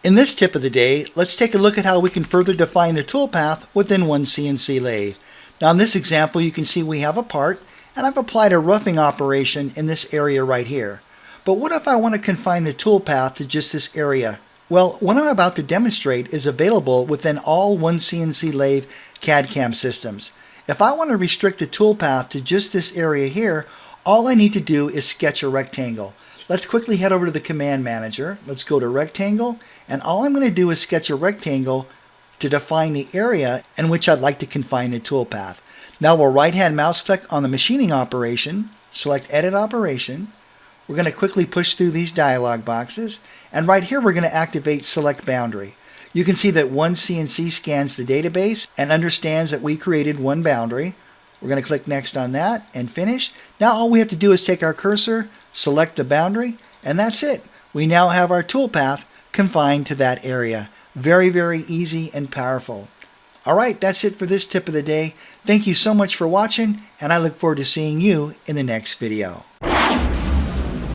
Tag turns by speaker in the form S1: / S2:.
S1: In this tip of the day, let's take a look at how we can further define the toolpath within OneCNC Lathe. Now in this example you can see we have a part and I've applied a roughing operation in this area right here. But what if I want to confine the toolpath to just this area? Well, what I'm about to demonstrate is available within all OneCNC Lathe CAD/CAM systems. If I want to restrict the toolpath to just this area here, all I need to do is sketch a rectangle. Let's quickly head over to the command manager. Let's go to rectangle, and all I'm going to do is sketch a rectangle to define the area in which I'd like to confine the toolpath. Now we'll right hand mouse click on the machining operation, select edit operation. We're going to quickly push through these dialog boxes, and right here we're going to activate select boundary. You can see that OneCNC scans the database and understands that we created one boundary. We're going to click next on that and finish. Now all we have to do is take our cursor, select the boundary, and that's it. We now have our toolpath confined to that area. Very, very easy and powerful. Alright, that's it for this tip of the day. Thank you so much for watching, and I look forward to seeing you in the next video.